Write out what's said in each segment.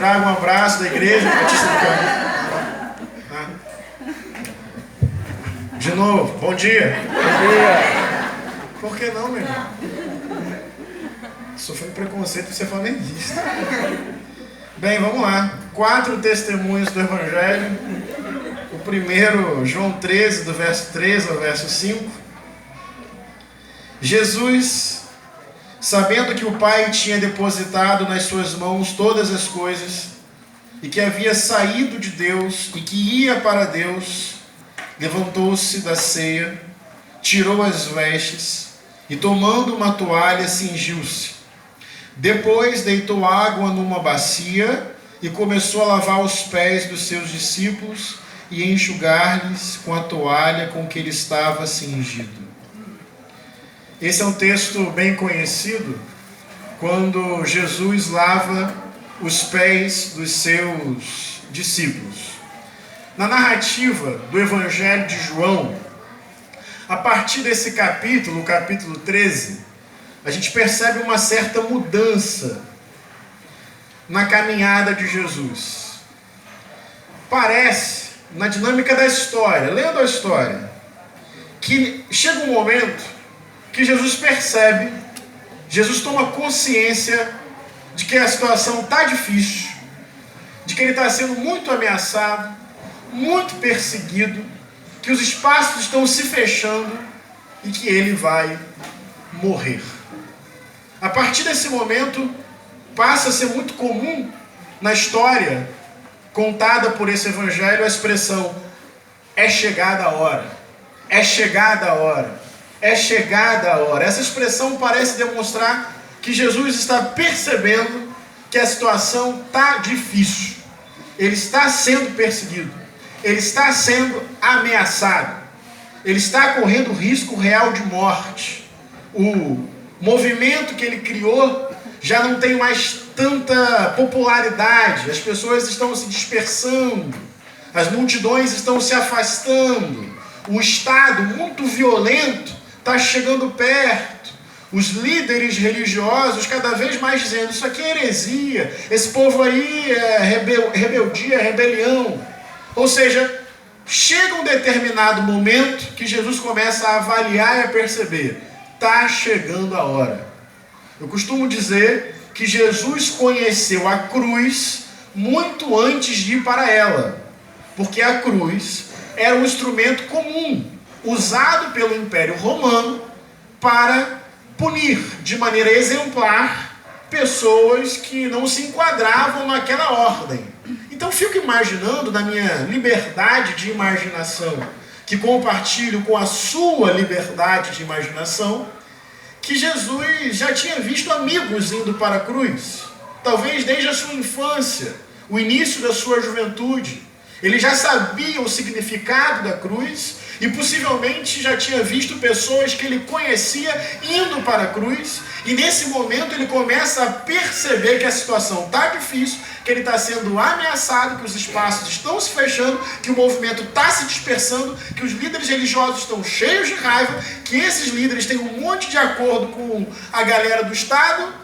traga um abraço da igreja Batista do Carmo. De novo, bom dia. Bom dia. Por que não, meu irmão? Sofrendo preconceito por ser flamenguista. Bem, vamos lá. 4 testemunhos do Evangelho. O primeiro, João 13, do verso 3 ao verso 5. Jesus, sabendo que o Pai tinha depositado nas suas mãos todas as coisas, e que havia saído de Deus e que ia para Deus, levantou-se da ceia, tirou as vestes e, tomando uma toalha, cingiu-se. Depois deitou água numa bacia e começou a lavar os pés dos seus discípulos e enxugar-lhes com a toalha com que ele estava cingido. Esse é um texto bem conhecido, quando Jesus lava os pés dos seus discípulos. Na narrativa do Evangelho de João, a partir desse capítulo, o capítulo 13, a gente percebe uma certa mudança na caminhada de Jesus. Parece, na dinâmica da história, lendo a história, que chega um momento que Jesus percebe, Jesus toma consciência de que a situação está difícil, de que ele está sendo muito ameaçado, muito perseguido, que os espaços estão se fechando e que ele vai morrer. A partir desse momento, passa a ser muito comum na história contada por esse evangelho a expressão: é chegada a hora, é chegada a hora, é chegada a hora. Essa expressão parece demonstrar que Jesus está percebendo que a situação está difícil. Ele está sendo perseguido, ele está sendo ameaçado, ele está correndo risco real de morte. O movimento que ele criou já não tem mais tanta popularidade, as pessoas estão se dispersando, as multidões estão se afastando, o Estado muito violento está chegando perto, os líderes religiosos cada vez mais dizendo: isso aqui é heresia, esse povo aí é rebeldia, é rebelião. Ou seja, chega um determinado momento que Jesus começa a avaliar e a perceber: está chegando a hora. Eu costumo dizer que Jesus conheceu a cruz muito antes de ir para ela, porque a cruz era um instrumento comum, usado pelo Império Romano para punir de maneira exemplar pessoas que não se enquadravam naquela ordem. Então fico imaginando, na minha liberdade de imaginação, que compartilho com a sua liberdade de imaginação, que Jesus já tinha visto amigos indo para a cruz, talvez desde a sua infância, o início da sua juventude. Ele já sabia o significado da cruz e possivelmente já tinha visto pessoas que ele conhecia indo para a cruz, e nesse momento ele começa a perceber que a situação está difícil, que ele está sendo ameaçado, que os espaços estão se fechando, que o movimento está se dispersando, que os líderes religiosos estão cheios de raiva, que esses líderes têm um monte de acordo com a galera do Estado,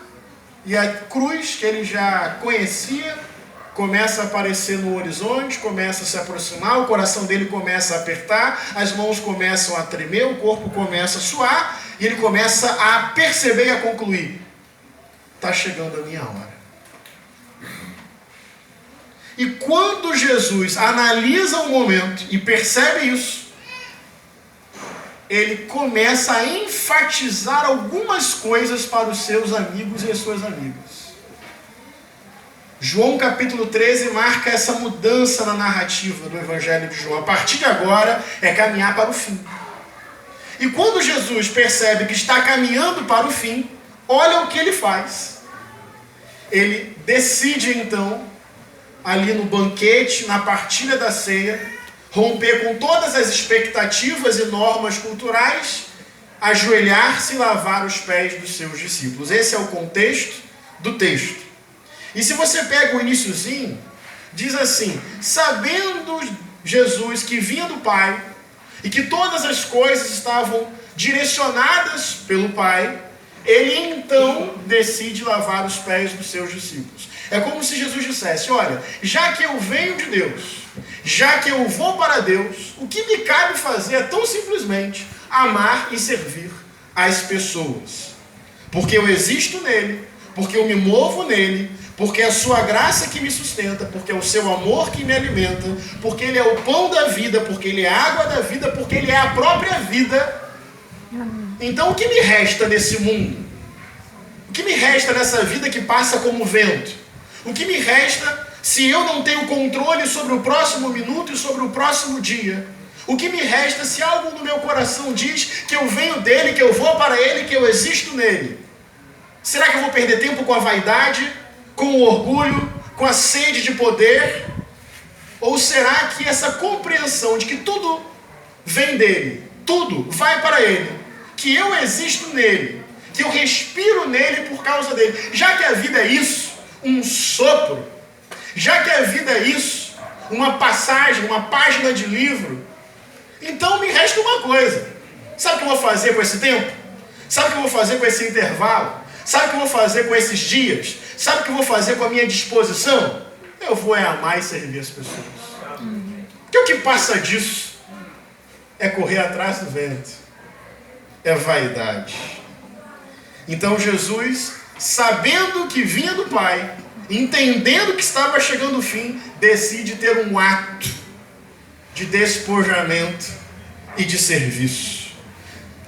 e a cruz que ele já conhecia começa a aparecer no horizonte, começa a se aproximar, o coração dele começa a apertar, as mãos começam a tremer, o corpo começa a suar, e ele começa a perceber e a concluir: está chegando a minha hora. E quando Jesus analisa o momento e percebe isso, ele começa a enfatizar algumas coisas para os seus amigos e as suas amigas. João capítulo 13 marca essa mudança na narrativa do Evangelho de João. A partir de agora é caminhar para o fim. E quando Jesus percebe que está caminhando para o fim, olha o que ele faz. Ele decide então, ali no banquete, na partilha da ceia, romper com todas as expectativas e normas culturais, ajoelhar-se e lavar os pés dos seus discípulos. Esse é o contexto do texto. E se você pega o iniciozinho, diz assim: sabendo Jesus que vinha do Pai, e que todas as coisas estavam direcionadas pelo Pai, ele então decide lavar os pés dos seus discípulos. É como se Jesus dissesse: olha, já que eu venho de Deus, já que eu vou para Deus, o que me cabe fazer é tão simplesmente amar e servir as pessoas. Porque eu existo nele, porque eu me movo nele, porque é a sua graça que me sustenta, porque é o seu amor que me alimenta, porque ele é o pão da vida, porque ele é a água da vida, porque ele é a própria vida. Então o que me resta nesse mundo? O que me resta nessa vida que passa como vento? O que me resta se eu não tenho controle sobre o próximo minuto e sobre o próximo dia? O que me resta se algo no meu coração diz que eu venho dele, que eu vou para ele, que eu existo nele? Será que eu vou perder tempo com a vaidade, com o orgulho, com a sede de poder? Ou será que essa compreensão de que tudo vem dele, tudo vai para ele, que eu existo nele, que eu respiro nele por causa dele, já que a vida é isso, um sopro, já que a vida é isso, uma passagem, uma página de livro, então me resta uma coisa. Sabe o que eu vou fazer com esse tempo? Sabe o que eu vou fazer com esse intervalo? Sabe o que eu vou fazer com esses dias? Sabe o que eu vou fazer com a minha disposição? Eu vou amar e servir as pessoas. Porque o que passa disso é correr atrás do vento, é vaidade. Então Jesus, sabendo que vinha do Pai, entendendo que estava chegando o fim, decide ter um ato de despojamento e de serviço.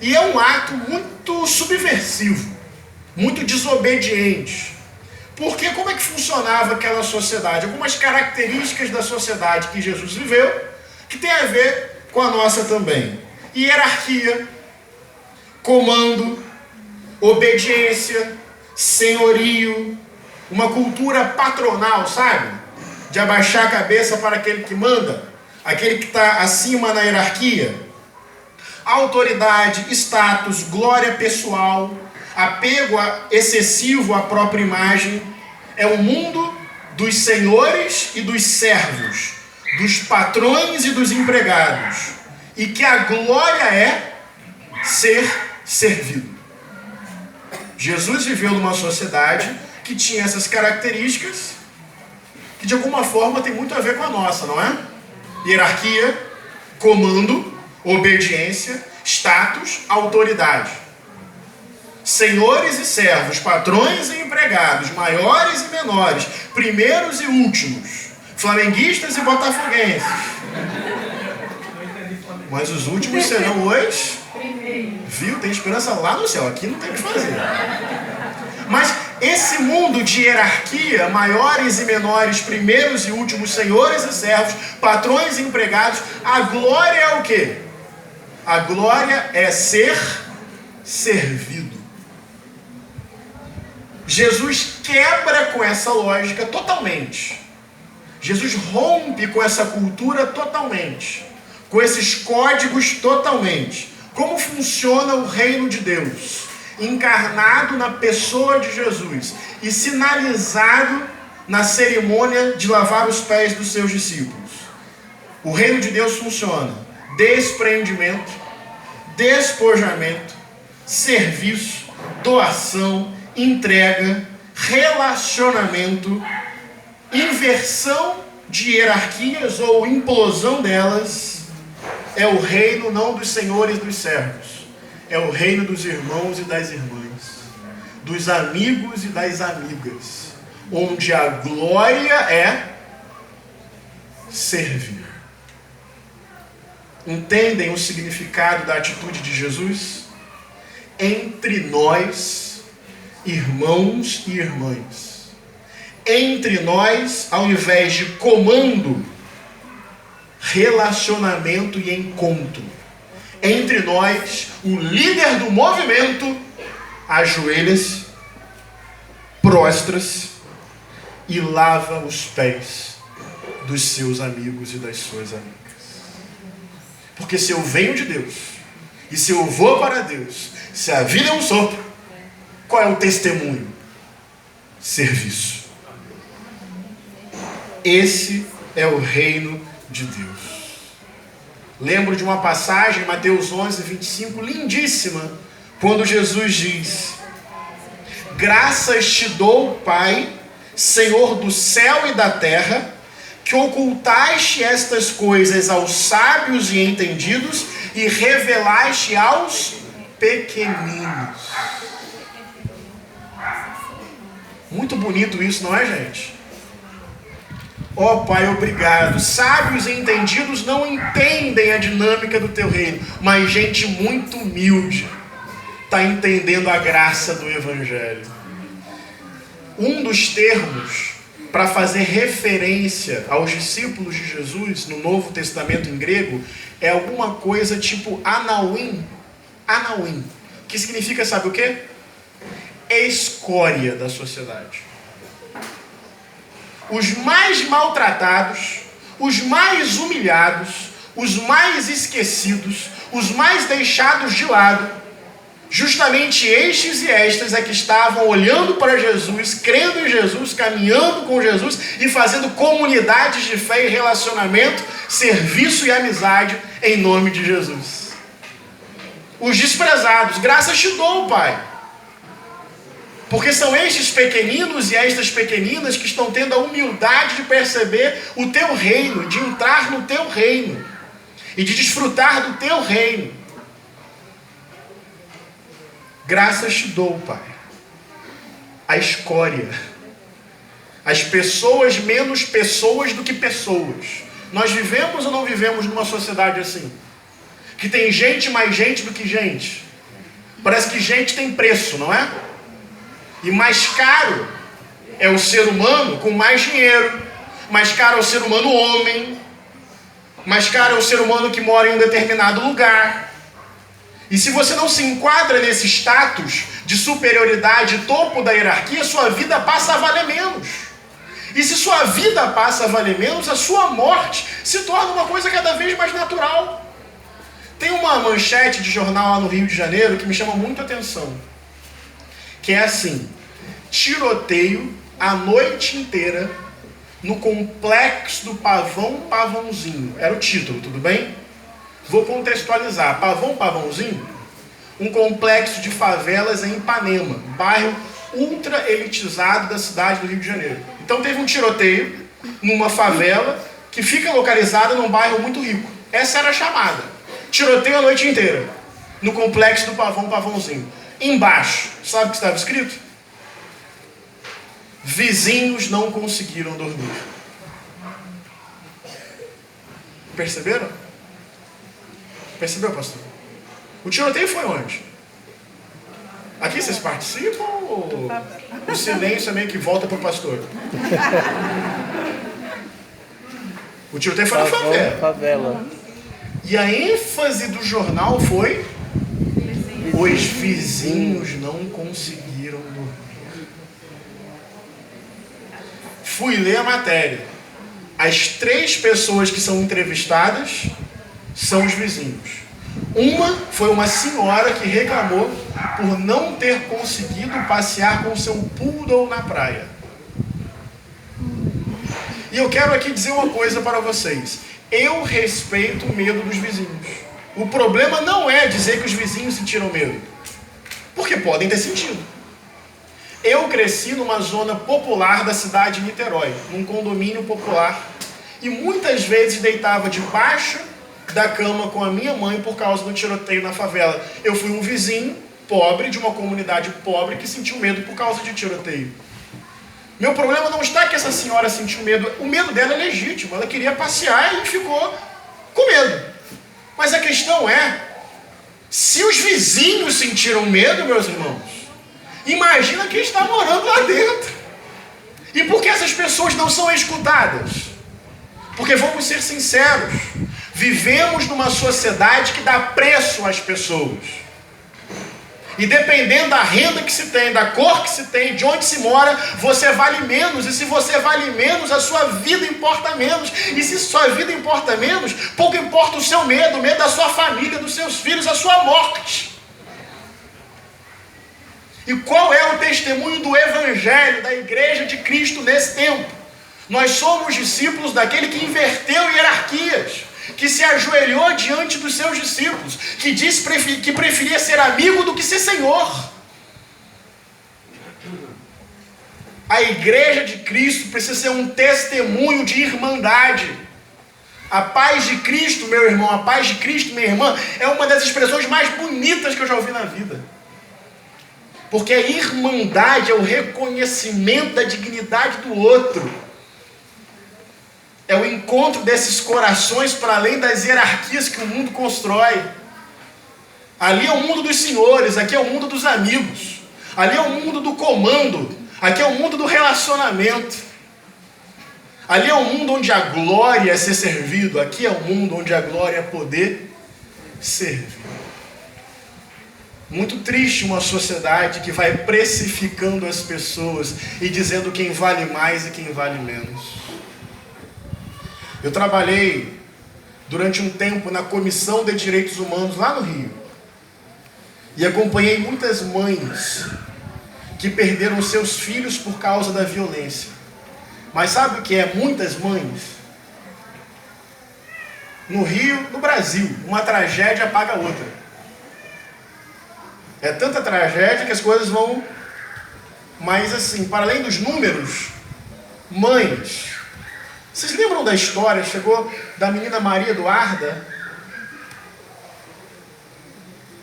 E é um ato muito subversivo, muito desobediente. Porque como é que funcionava aquela sociedade? Algumas características da sociedade que Jesus viveu, que tem a ver com a nossa também. Hierarquia, comando, obediência, senhorio, uma cultura patronal, sabe? De abaixar a cabeça para aquele que manda, aquele que está acima na hierarquia. Autoridade, status, glória pessoal, apego excessivo à própria imagem. É o mundo dos senhores e dos servos, dos patrões e dos empregados, e que a glória é ser servido. Jesus viveu numa sociedade que tinha essas características, que de alguma forma tem muito a ver com a nossa, não é? Hierarquia, comando, obediência, status, autoridade. Senhores e servos, patrões e empregados, maiores e menores, primeiros e últimos, flamenguistas e botafoguenses. Mas os últimos serão os... Viu? Tem esperança lá no céu, aqui não tem o que fazer. Mas esse mundo de hierarquia, maiores e menores, primeiros e últimos, senhores e servos, patrões e empregados, a glória é o quê? A glória é ser servido. Jesus quebra com essa lógica totalmente. Jesus rompe com essa cultura totalmente, com esses códigos totalmente. Como funciona o reino de Deus, encarnado na pessoa de Jesus e sinalizado na cerimônia de lavar os pés dos seus discípulos. O reino de Deus funciona: despreendimento, despojamento, serviço, doação, entrega, relacionamento, inversão de hierarquias ou implosão delas. É o reino não dos senhores e dos servos, é o reino dos irmãos e das irmãs, dos amigos e das amigas, onde a glória é servir. Entendem o significado da atitude de Jesus? Entre nós, irmãos e irmãs. Entre nós, ao invés de comando, relacionamento e encontro. Entre nós, o líder do movimento ajoelha-se, prostra-se e lava os pés dos seus amigos e das suas amigas. Porque se eu venho de Deus, e se eu vou para Deus, se a vida é um sopro, qual é o testemunho? Serviço. Esse é o reino de Deus. Lembro de uma passagem, Mateus 11, 25, lindíssima, quando Jesus diz: graças te dou, Pai, Senhor do céu e da terra, que ocultaste estas coisas aos sábios e entendidos e revelaste aos pequeninos. Muito bonito isso, não é, gente? Ó Pai, obrigado. Sábios e entendidos não entendem a dinâmica do teu reino, mas gente muito humilde está entendendo a graça do Evangelho. Um dos termos para fazer referência aos discípulos de Jesus no Novo Testamento em grego é alguma coisa tipo anauim. Anauim. Que significa, sabe o quê? Escória da sociedade. Os mais maltratados, os mais humilhados, os mais esquecidos, os mais deixados de lado, justamente estes e estas é que estavam olhando para Jesus, crendo em Jesus, caminhando com Jesus e fazendo comunidades de fé e relacionamento, serviço e amizade em nome de Jesus. Os desprezados, graças te dou, Pai. Porque são estes pequeninos e estas pequeninas que estão tendo a humildade de perceber o teu reino, de entrar no teu reino e de desfrutar do teu reino. Graças te dou, Pai. A escória. As pessoas menos pessoas do que pessoas. Nós vivemos ou não vivemos numa sociedade assim? Que tem gente mais gente do que gente. Parece que gente tem preço, não é? E mais caro é o ser humano com mais dinheiro. Mais caro é o ser humano homem. Mais caro é o ser humano que mora em um determinado lugar. E se você não se enquadra nesse status de superioridade, topo da hierarquia, sua vida passa a valer menos. E se sua vida passa a valer menos, a sua morte se torna uma coisa cada vez mais natural. Tem uma manchete de jornal lá no Rio de Janeiro que me chama muito a atenção. Que é assim: tiroteio a noite inteira no complexo do Pavãozinho. Era o título, tudo bem? Vou contextualizar. Pavãozinho, um complexo de favelas em Ipanema, bairro ultra elitizado da cidade do Rio de Janeiro. Então teve um tiroteio numa favela que fica localizada num bairro muito rico. Essa era a chamada. Tiroteio a noite inteira no complexo do Pavãozinho. Embaixo, sabe o que estava escrito? Vizinhos não conseguiram dormir. Perceberam? Percebeu, pastor? O tiroteio foi onde? Aqui vocês participam ou o silêncio é meio que volta para o pastor? O tiroteio foi na favela. E a ênfase do jornal foi: os vizinhos não conseguiram dormir. Fui ler a matéria. As 3 pessoas que são entrevistadas são os vizinhos. Uma foi uma senhora que reclamou por não ter conseguido passear com seu poodle na praia. E eu quero aqui dizer uma coisa para vocês. Eu respeito o medo dos vizinhos. O problema não é dizer que os vizinhos sentiram medo, porque podem ter sentido. Eu cresci numa zona popular da cidade de Niterói, num condomínio popular, e muitas vezes deitava debaixo da cama com a minha mãe por causa do tiroteio na favela. Eu fui um vizinho pobre, de uma comunidade pobre, que sentiu medo por causa de tiroteio. Meu problema não está que essa senhora sentiu medo. O medo dela é legítimo. Ela queria passear e ficou com medo. Mas a questão é, se os vizinhos sentiram medo, meus irmãos, imagina quem está morando lá dentro. E por que essas pessoas não são escutadas? Porque, vamos ser sinceros, vivemos numa sociedade que dá preço às pessoas. E dependendo da renda que se tem, da cor que se tem, de onde se mora, você vale menos. E se você vale menos, a sua vida importa menos. E se sua vida importa menos, pouco importa o seu medo, o medo da sua família, dos seus filhos, a sua morte. E qual é o testemunho do Evangelho, da Igreja de Cristo nesse tempo? Nós somos discípulos daquele que inverteu hierarquias, que se ajoelhou diante dos seus discípulos, que disse que preferia ser amigo do que ser senhor. A igreja de Cristo precisa ser um testemunho de irmandade. A paz de Cristo, meu irmão, a paz de Cristo, minha irmã, é uma das expressões mais bonitas que eu já ouvi na vida. Porque a irmandade é o reconhecimento da dignidade do outro. É o encontro desses corações para além das hierarquias que o mundo constrói. Ali é o mundo dos senhores, aqui é o mundo dos amigos. Ali é o mundo do comando, aqui é o mundo do relacionamento. Ali é o mundo onde a glória é ser servido, aqui é o mundo onde a glória é poder servir. Muito triste uma sociedade que vai precificando as pessoas e dizendo quem vale mais e quem vale menos. Eu trabalhei durante um tempo na Comissão de Direitos Humanos lá no Rio. E acompanhei muitas mães que perderam seus filhos por causa da violência. Mas sabe o que é muitas mães? No Rio, no Brasil, uma tragédia apaga a outra. É tanta tragédia que as coisas vão... Mas assim, para além dos números, mães... Vocês lembram da história? Chegou da menina Maria Eduarda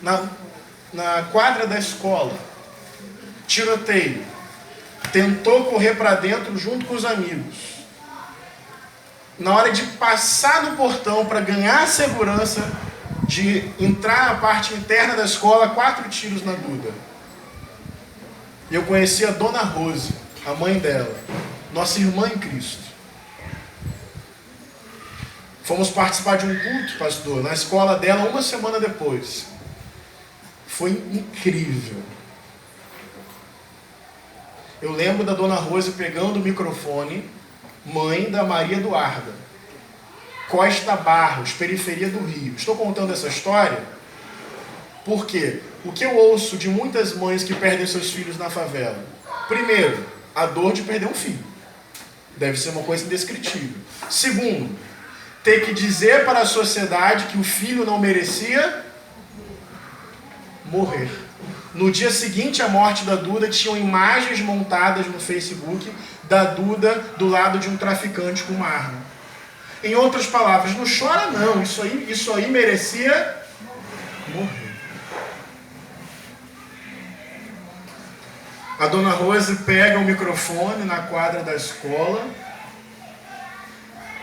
na quadra da escola. Tiroteio. Tentou correr para dentro junto com os amigos. Na hora de passar no portão para ganhar a segurança de entrar na parte interna da escola, 4 tiros na Duda. E eu conheci a Dona Rose, a mãe dela, nossa irmã em Cristo. Fomos participar de um culto, pastor, na escola dela 1 semana depois. Foi incrível. Eu lembro da Dona Rose pegando o microfone, mãe da Maria Eduarda, Costa Barros, periferia do Rio. Estou contando essa história porque o que eu ouço de muitas mães que perdem seus filhos na favela? Primeiro, a dor de perder um filho. Deve ser uma coisa indescritível. Segundo, ter que dizer para a sociedade que o filho não merecia morrer. No dia seguinte à morte da Duda, tinham imagens montadas no Facebook da Duda do lado de um traficante com uma arma. Em outras palavras, não chora não, isso aí merecia morrer. A Dona Rose pega o microfone na quadra da escola.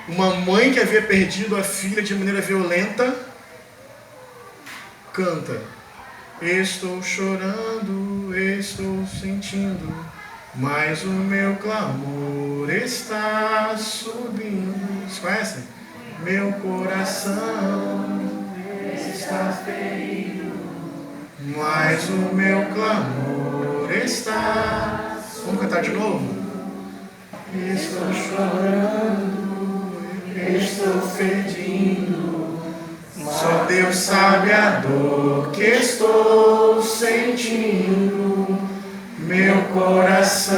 Uma mãe que havia perdido a filha de maneira violenta canta: estou chorando, estou sentindo, mas o meu clamor está subindo. Vocês conhecem? Meu coração está ferido, mas o meu clamor está... Vamos cantar de novo? Estou chorando, estou fedindo, só Deus sabe a dor que estou sentindo. Meu coração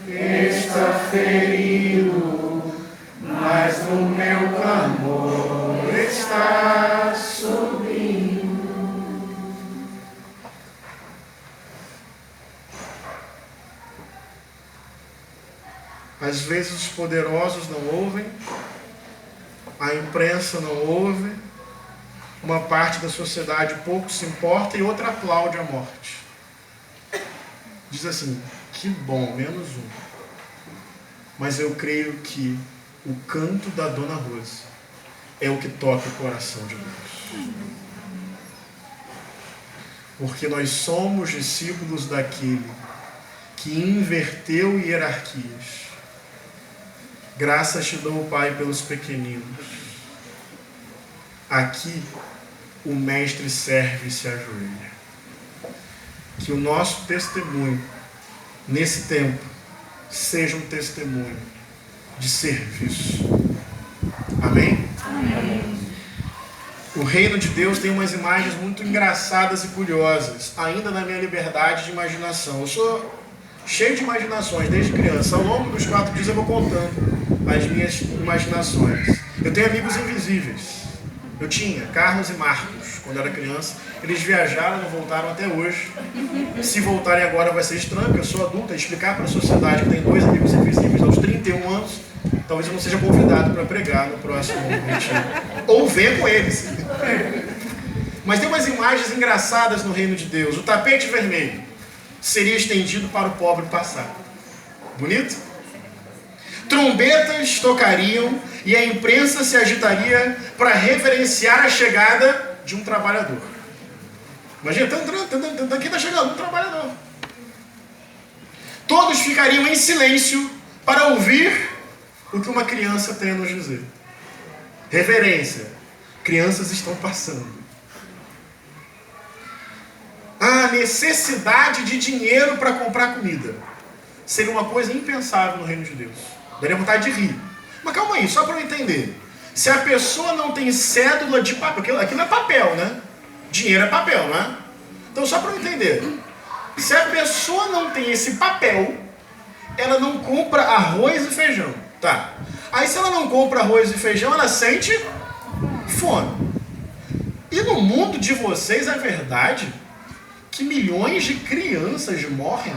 está ferido, mas o meu clamor está subindo. Às vezes os poderosos não ouvem, a imprensa não ouve, uma parte da sociedade pouco se importa e outra aplaude a morte. Diz assim: que bom, menos um. Mas eu creio que o canto da Dona Rose é o que toca o coração de Deus. Porque nós somos discípulos daquele que inverteu hierarquias. Graças te dou, Pai, pelos pequeninos. Aqui o mestre serve e se ajoelha. Que o nosso testemunho nesse tempo seja um testemunho de serviço. Amém? Amém. O reino de Deus tem umas imagens muito engraçadas e curiosas, ainda na minha liberdade de imaginação. Eu sou cheio de imaginações desde criança. Ao longo dos 4 dias eu vou contando as minhas imaginações. Eu tenho amigos invisíveis. Eu tinha Carlos e Marcos, quando eu era criança. Eles viajaram, não voltaram até hoje. Se voltarem agora vai ser estranho, porque eu sou adulto. Explicar para a sociedade que tem 2 amigos invisíveis aos 31 anos, talvez eu não seja convidado para pregar no próximo retiro. Ou ver com eles. Mas tem umas imagens engraçadas no reino de Deus. O tapete vermelho seria estendido para o pobre passar. Bonito? Trombetas tocariam e a imprensa se agitaria para reverenciar a chegada de um trabalhador. Imagina, aqui está chegando um trabalhador. Todos ficariam em silêncio para ouvir o que uma criança tem a nos dizer. Reverência. Crianças estão passando. A necessidade de dinheiro para comprar comida seria uma coisa impensável no reino de Deus. Daria vontade de rir. Mas calma aí, só para eu entender. Se a pessoa não tem cédula de papel, aqui não é papel, né? Dinheiro é papel, não é? Então só para eu entender. Se a pessoa não tem esse papel, ela não compra arroz e feijão. Tá. Aí se ela não compra arroz e feijão, ela sente fome. E no mundo de vocês é verdade que milhões de crianças morrem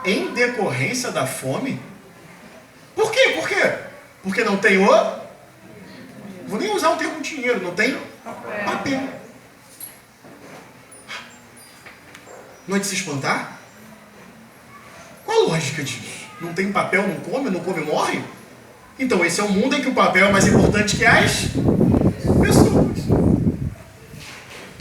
em decorrência da fome? Por quê? Por quê? Porque não tem vou nem usar o termo dinheiro, não tem papel. Não é de se espantar? Qual a lógica disso? Não tem papel, não come, morre? Então esse é um mundo em que o papel é mais importante que as pessoas.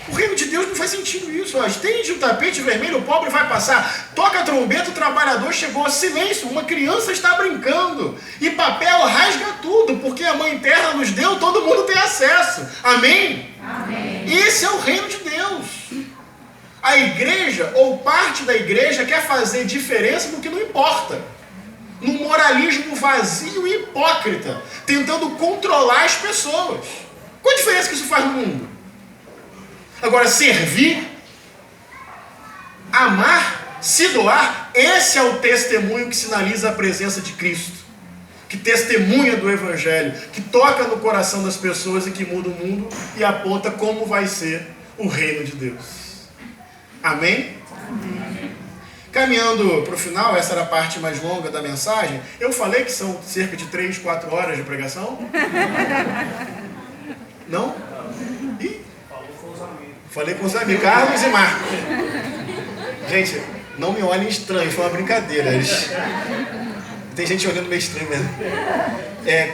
O reino de Deus não faz sentido isso. Estende o tapete vermelho, o pobre vai passar. Toca a trombeta, o trabalhador chegou. Silêncio, uma criança está brincando. E papel rasga tudo, porque a Mãe Terra nos deu, todo mundo tem acesso. Amém? Amém. Esse é o reino de Deus. A igreja, ou parte da igreja, quer fazer diferença no que não importa. Num moralismo vazio e hipócrita, tentando controlar as pessoas. Qual a diferença que isso faz no mundo? Agora, servir, amar, se doar, esse é o testemunho que sinaliza a presença de Cristo, que testemunha do Evangelho, que toca no coração das pessoas e que muda o mundo e aponta como vai ser o reino de Deus. Amém? Amém. Caminhando para o final, essa era a parte mais longa da mensagem. Eu falei que são cerca de 3, 4 horas de pregação? Não? Ih? Falei com os amigos, Carlos e Marcos. Gente, não me olhem estranho, foi uma brincadeira. Tem gente olhando meio estranho mesmo.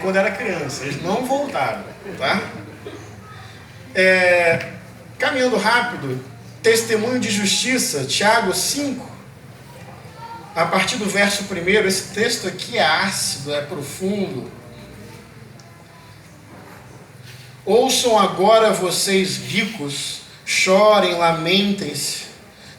Quando era criança, eles não voltaram, tá? Caminhando rápido, testemunho de justiça, Tiago 5, a partir do verso 1, esse texto aqui é ácido, é profundo. Ouçam agora vocês ricos, chorem, lamentem-se,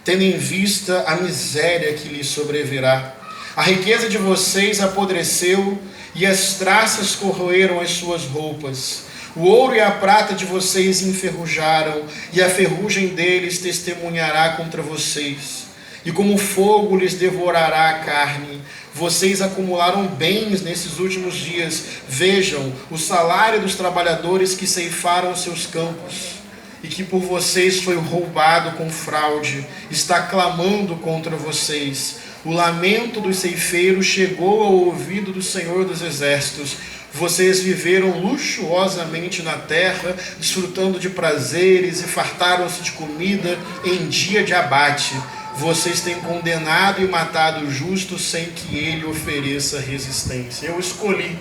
tendo em vista a miséria que lhes sobrevirá. A riqueza de vocês apodreceu e as traças corroeram as suas roupas. O ouro e a prata de vocês enferrujaram e a ferrugem deles testemunhará contra vocês. E como fogo lhes devorará a carne. Vocês acumularam bens nesses últimos dias. Vejam o salário dos trabalhadores que ceifaram seus campos e que por vocês foi roubado com fraude, está clamando contra vocês. O lamento dos ceifeiros chegou ao ouvido do Senhor dos Exércitos. Vocês viveram luxuosamente na terra, desfrutando de prazeres e fartaram-se de comida em dia de abate. Vocês têm condenado e matado o justo sem que ele ofereça resistência. Eu escolhi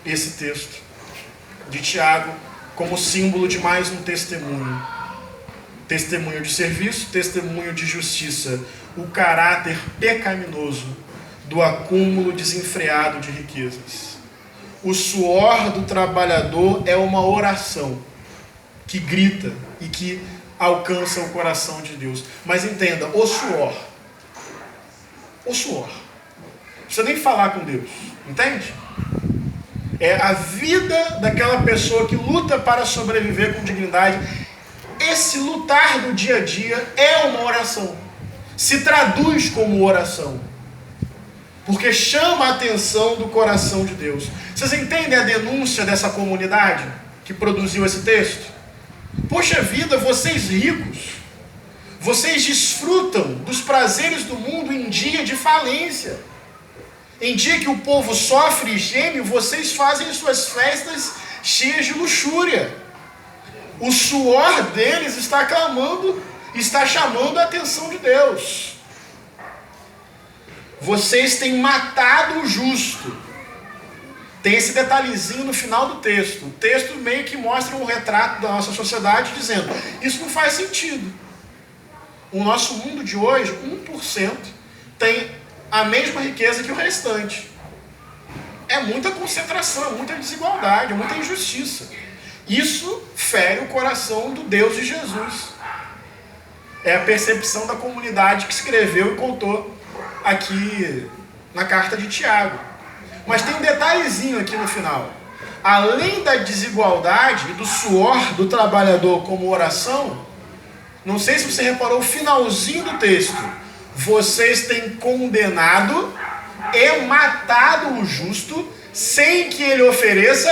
esse texto de Tiago como símbolo de mais um testemunho. Testemunho de serviço, testemunho de justiça. O caráter pecaminoso do acúmulo desenfreado de riquezas. O suor do trabalhador é uma oração que grita e que alcança o coração de Deus. Mas entenda, o suor. Não precisa nem falar com Deus. Entende? É a vida daquela pessoa que luta para sobreviver com dignidade. Esse lutar do dia a dia é uma oração. Se traduz como oração. Porque chama a atenção do coração de Deus. Vocês entendem a denúncia dessa comunidade? que produziu esse texto? Poxa vida, vocês ricos, vocês desfrutam dos prazeres do mundo em dia de falência. Em dia que o povo sofre e geme, vocês fazem suas festas cheias de luxúria. O suor deles está clamando, está chamando a atenção de Deus. Vocês têm matado o justo. Tem esse detalhezinho no final do texto. O texto meio que mostra um retrato da nossa sociedade dizendo, isso não faz sentido. O nosso mundo de hoje, 1% tem a mesma riqueza que o restante. É muita concentração, é muita desigualdade, é muita injustiça. Isso fere o coração do Deus de Jesus. É a percepção da comunidade que escreveu e contou aqui na carta de Tiago. Mas tem um detalhezinho aqui no final. Além da desigualdade e do suor do trabalhador como oração, não sei se você reparou o finalzinho do texto. Vocês têm condenado e matado o justo sem que ele ofereça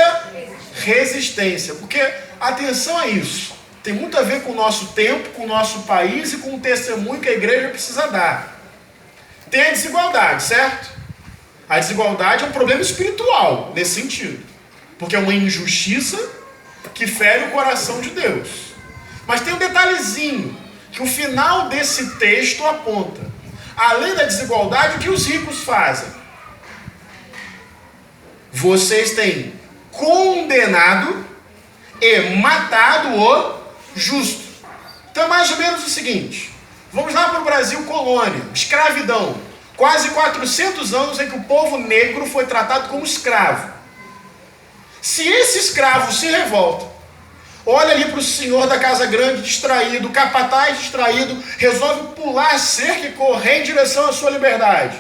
resistência. Porque, atenção a isso, tem muito a ver com o nosso tempo, com o nosso país e com o testemunho que a igreja precisa dar. Tem a desigualdade, certo? A desigualdade é um problema espiritual, nesse sentido. Porque é uma injustiça que fere o coração de Deus. Mas tem um detalhezinho que o final desse texto aponta. Além da desigualdade, o que os ricos fazem? Vocês têm condenado e matado o justo. Então é mais ou menos o seguinte. Vamos lá para o Brasil colônia, escravidão. Quase 400 anos em que o povo negro foi tratado como escravo. Se esse escravo se revolta, olha ali para o senhor da casa grande distraído, o capataz distraído, resolve pular a cerca e correr em direção à sua liberdade.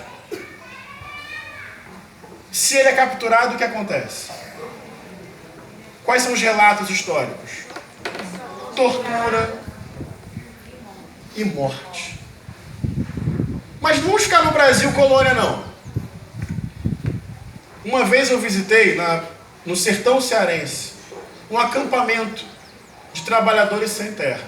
Se ele é capturado, o que acontece? Quais são os relatos históricos? Tortura e morte. Mas não vamos ficar no Brasil colônia, não. Uma vez eu visitei no sertão cearense um acampamento de trabalhadores sem terra.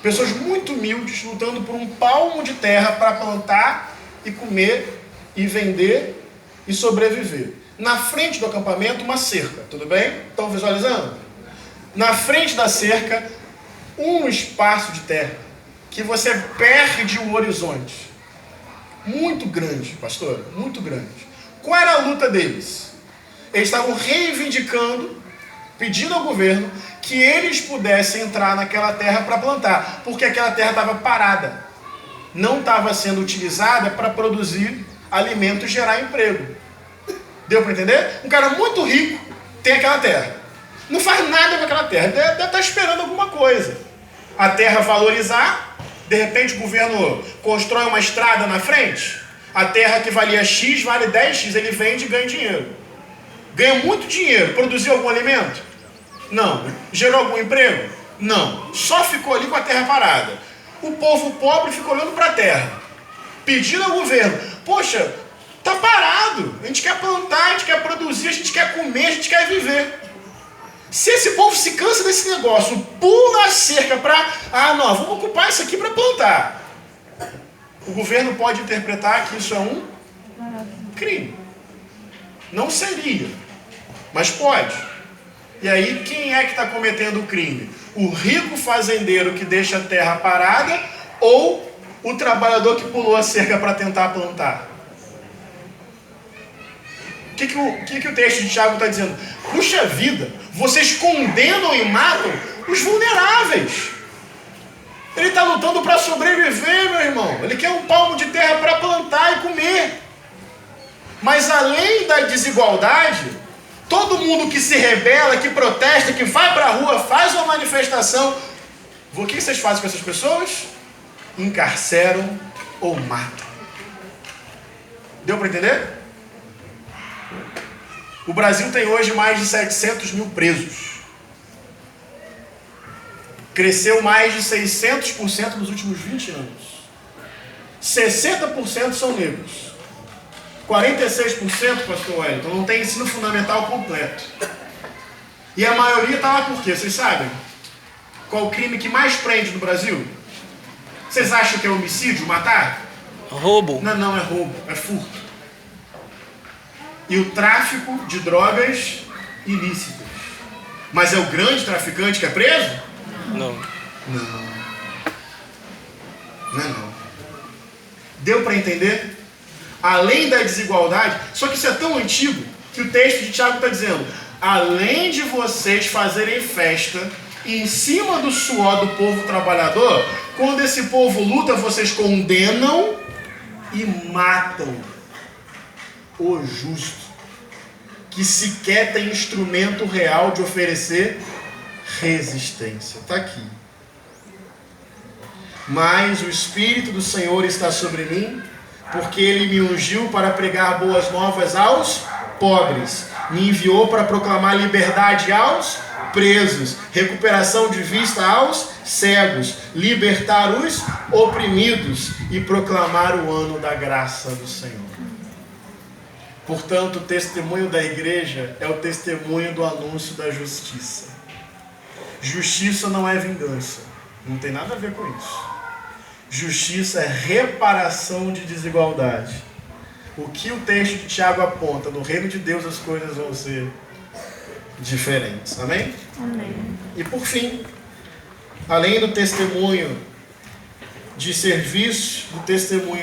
Pessoas muito humildes lutando por um palmo de terra para plantar e comer e vender e sobreviver. Na frente do acampamento, uma cerca, tudo bem? Estão visualizando? Na frente da cerca, um espaço de terra que você perde o horizonte. Muito grande, pastor, muito grande. Qual era a luta deles? Eles estavam reivindicando, pedindo ao governo que eles pudessem entrar naquela terra para plantar, porque aquela terra estava parada, não estava sendo utilizada para produzir alimento e gerar emprego. Deu para entender? Um cara muito rico tem aquela terra, não faz nada com aquela terra, deve estar esperando alguma coisa. A terra valorizar, de repente o governo constrói uma estrada na frente, a terra que valia X vale 10X, ele vende e ganha dinheiro. Ganha muito dinheiro. Produziu algum alimento? Não. Gerou algum emprego? Não. Só ficou ali com a terra parada. O povo pobre ficou olhando para a terra, pedindo ao governo, poxa, tá parado, a gente quer plantar, a gente quer produzir, a gente quer comer, a gente quer viver. Se esse povo se cansa desse negócio, pula a cerca para, não, vamos ocupar isso aqui para plantar. O governo pode interpretar que isso é um crime. Não seria, mas pode. E aí, quem é que está cometendo o crime? O rico fazendeiro que deixa a terra parada ou o trabalhador que pulou a cerca para tentar plantar? O que o texto de Tiago está dizendo? Puxa vida, vocês condenam e matam os vulneráveis. Ele está lutando para sobreviver, meu irmão. Ele quer um palmo de terra para plantar e comer. Mas além da desigualdade, todo mundo que se rebela, que protesta, que vai para a rua, faz uma manifestação. O que vocês fazem com essas pessoas? Encarceram ou matam. Deu para entender? O Brasil tem hoje mais de 700 mil presos. Cresceu mais de 600% nos últimos 20 anos. 60% são negros. 46%, pastor Wellington, não tem ensino fundamental completo. E a maioria está lá por quê? Vocês sabem? Qual o crime que mais prende no Brasil? Vocês acham que é homicídio, matar? Roubo. Não é roubo, é furto. E o tráfico de drogas ilícitas. Mas é o grande traficante que é preso? Não. Não. Deu para entender? Além da desigualdade, só que isso é tão antigo que o texto de Tiago está dizendo: além de vocês fazerem festa em cima do suor do povo trabalhador, quando esse povo luta, vocês condenam e matam o justo, que sequer tem instrumento real de oferecer resistência. Está aqui. Mas o Espírito do Senhor está sobre mim, porque Ele me ungiu para pregar boas novas aos pobres, me enviou para proclamar liberdade aos presos, recuperação de vista aos cegos, libertar os oprimidos e proclamar o ano da graça do Senhor. Portanto, o testemunho da igreja é o testemunho do anúncio da justiça. Justiça não é vingança, não tem nada a ver com isso. Justiça é reparação de desigualdade. O que o texto de Tiago aponta, no reino de Deus as coisas vão ser diferentes. Amém? Amém. E por fim, além do testemunho de serviço, do testemunho